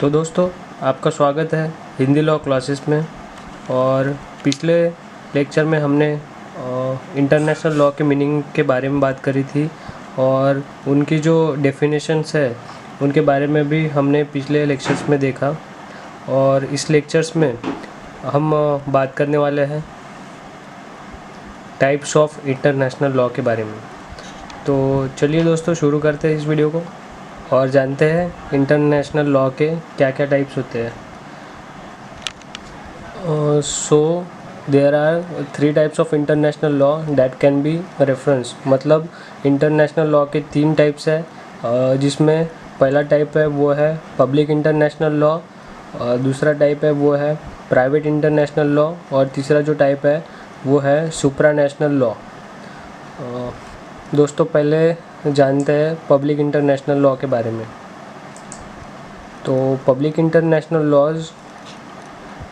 तो दोस्तों, आपका स्वागत है हिंदी लॉ क्लासेस में। और पिछले लेक्चर में हमने इंटरनेशनल लॉ के मीनिंग के बारे में बात करी थी और उनकी जो डेफिनेशंस है उनके बारे में भी हमने पिछले लेक्चर्स में देखा। और इस लेक्चर्स में हम बात करने वाले हैं टाइप्स ऑफ इंटरनेशनल लॉ के बारे में। तो चलिए दोस्तों, शुरू करते हैं इस वीडियो को और जानते हैं इंटरनेशनल लॉ के क्या क्या टाइप्स होते हैं। So there are 3 types of international law that can be reference. मतलब इंटरनेशनल लॉ के 3 टाइप्स है, जिसमें पहला टाइप है वो है पब्लिक इंटरनेशनल लॉ, दूसरा टाइप है वो है प्राइवेट इंटरनेशनल लॉ और तीसरा जो टाइप है वो है सुप्रानेशनल लॉ। दोस्तों, पहले जानते हैं पब्लिक इंटरनेशनल लॉ के बारे में। तो public international laws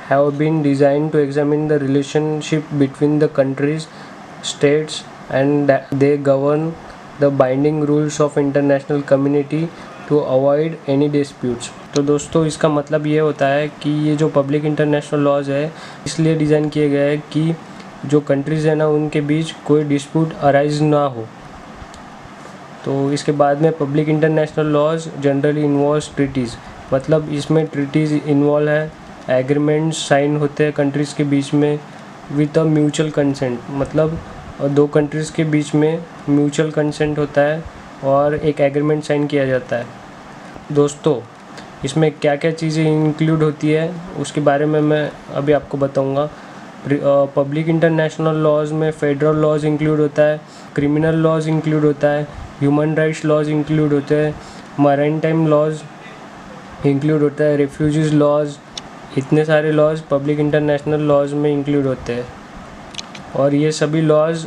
have been design to examine the relationship between the countries, states and they govern the binding rules of international community to avoid any disputes. तो दोस्तों, इसका मतलब ये होता है कि ये जो पब्लिक इंटरनेशनल लॉज है इसलिए डिज़ाइन किए गए हैं कि जो कंट्रीज़ है ना उनके बीच कोई डिस्प्यूट अराइज ना हो। तो इसके बाद में public international laws generally involves treaties. मतलब इसमें ट्रीटीज़ इन्वॉल्व है, एग्रीमेंट्स साइन होते हैं कंट्रीज़ के बीच में विद अ म्यूचुअल कंसेंट। मतलब 2 कंट्रीज़ के बीच में म्यूचुअल कंसेंट होता है और एक एग्रीमेंट साइन किया जाता है। दोस्तों, इसमें क्या क्या चीज़ें इंक्लूड होती है उसके बारे में मैं अभी आपको बताऊंगा। पब्लिक इंटरनेशनल लॉज में फेडरल लॉज इंक्लूड होता है, क्रिमिनल लॉज इंक्लूड होता है, ह्यूमन राइट्स लॉज इंक्लूड होते हैं, मैरीटाइम लॉज इंक्लूड होता है, रेफ्यूजीज लॉज। इतने सारे लॉज पब्लिक इंटरनेशनल लॉज में इंक्लूड होते हैं और ये सभी लॉज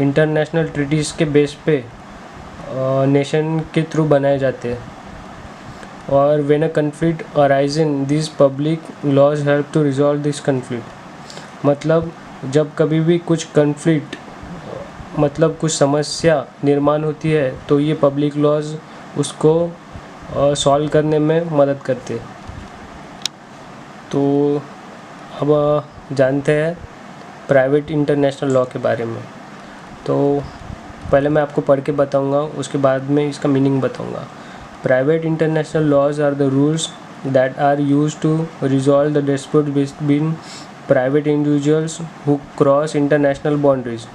इंटरनेशनल ट्रीटीज़ के बेस पे नेशन के थ्रू बनाए जाते हैं। और when a conflict arising this public laws help to resolve this conflict. मतलब जब कभी भी कुछ कन्फ्लिक्ट मतलब कुछ समस्या निर्माण होती है तो ये पब्लिक लॉज उसको सॉल्व करने में मदद करते हैं। तो अब जानते हैं प्राइवेट इंटरनेशनल लॉ के बारे में। तो पहले मैं आपको पढ़ के बताऊंगा, उसके बाद में इसका मीनिंग बताऊंगा। Private international laws are the rules that are used to resolve the dispute between private individuals who cross international boundaries.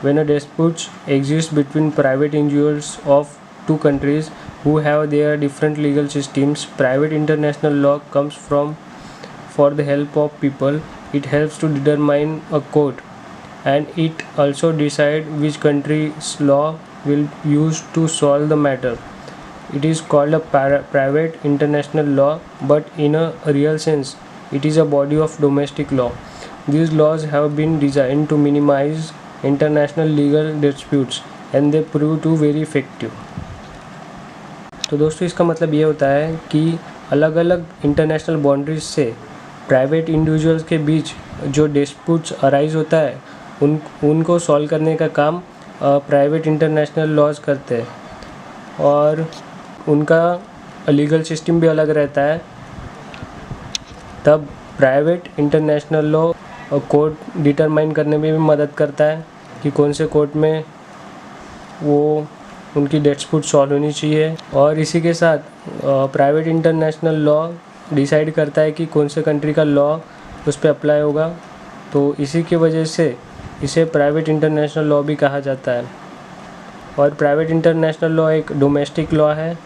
When a dispute exists between private individuals of 2 countries who have their different legal systems, private international law comes from for the help of people. It helps to determine a court, and it also decide which country's law will use to solve the matter. It is called a private international law, but in a real sense, it is a body of domestic law. These laws have been designed to minimize international legal disputes and they prove to very effective. तो दोस्तों, इसका मतलब ये होता है कि अलग अलग इंटरनेशनल बाउंड्रीज से प्राइवेट इंडिविजुअल्स के बीच जो डिस्प्यूट्स अराइज होता है उनको सॉल्व करने का काम प्राइवेट इंटरनेशनल लॉज करते हैं और उनका लीगल सिस्टम भी अलग रहता है। तब private international law court determine करने में भी मदद करता है कि कौन से कोर्ट में वो उनकी डिस्प्यूट सॉल्व होनी चाहिए। और इसी के साथ प्राइवेट इंटरनेशनल लॉ डिसाइड करता है कि कौन से कंट्री का लॉ उस पर अप्लाई होगा। तो इसी की वजह से इसे प्राइवेट इंटरनेशनल लॉ भी कहा जाता है। और प्राइवेट इंटरनेशनल लॉ एक डोमेस्टिक लॉ है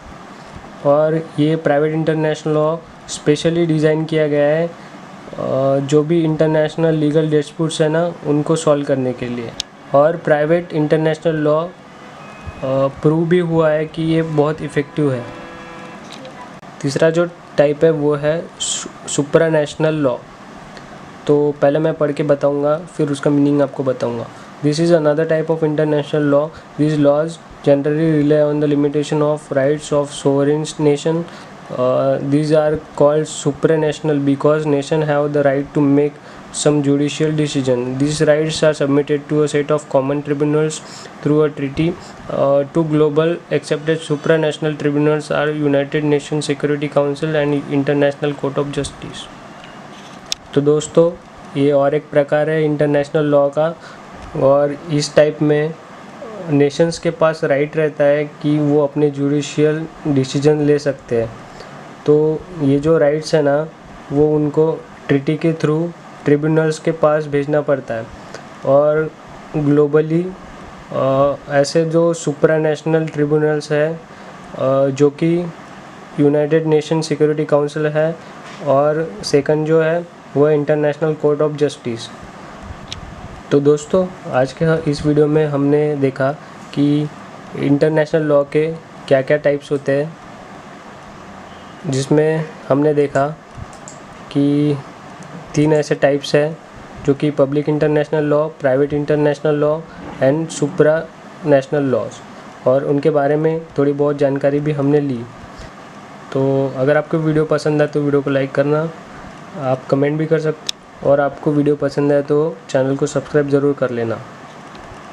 और ये private international law specially design किया गया है जो भी इंटरनेशनल लीगल डिस्प्यूट्स है ना उनको सॉल्व करने के लिए। और प्राइवेट इंटरनेशनल लॉ प्रूव भी हुआ है कि ये बहुत इफ़ेक्टिव है। तीसरा जो टाइप है वो है सुप्रानेशनल लॉ। तो पहले मैं पढ़ के बताऊंगा, फिर उसका मीनिंग आपको बताऊंगा। This is another type of international law. This laws generally rely on the limitation of rights of sovereign nation. These are called supranational because nations have the right to make some judicial decision. These rights are submitted to a set of common tribunals through a treaty. Two global accepted supranational tribunals are United Nations Security Council and International Court of Justice. तो दोस्तों ये और एक प्रकार है international law का, और इस टाइप में नेशंस के पास राइट रहता है कि वो अपने जुडिशियल डिसीजन ले सकते हैं। तो ये जो राइट्स है ना, वो उनको ट्रीटी के थ्रू ट्रिब्यूनल्स के पास भेजना पड़ता है। और ग्लोबली ऐसे जो सुप्रानेशनल ट्रिब्यूनल्स है जो कि यूनाइटेड नेशन सिक्योरिटी काउंसिल है, और सेकंड जो है वो इंटरनेशनल कोर्ट ऑफ जस्टिस। तो दोस्तों आज के इस वीडियो में हमने देखा कि इंटरनेशनल लॉ के क्या क्या टाइप्स होते हैं, जिसमें हमने देखा कि 3 ऐसे टाइप्स हैं जो कि public international law, private international law and supranational laws, और उनके बारे में थोड़ी बहुत जानकारी भी हमने ली। तो अगर आपको वीडियो पसंद आए तो वीडियो को लाइक करना, आप कमेंट भी कर सकते, और आपको वीडियो पसंद आए तो चैनल को सब्सक्राइब ज़रूर कर लेना।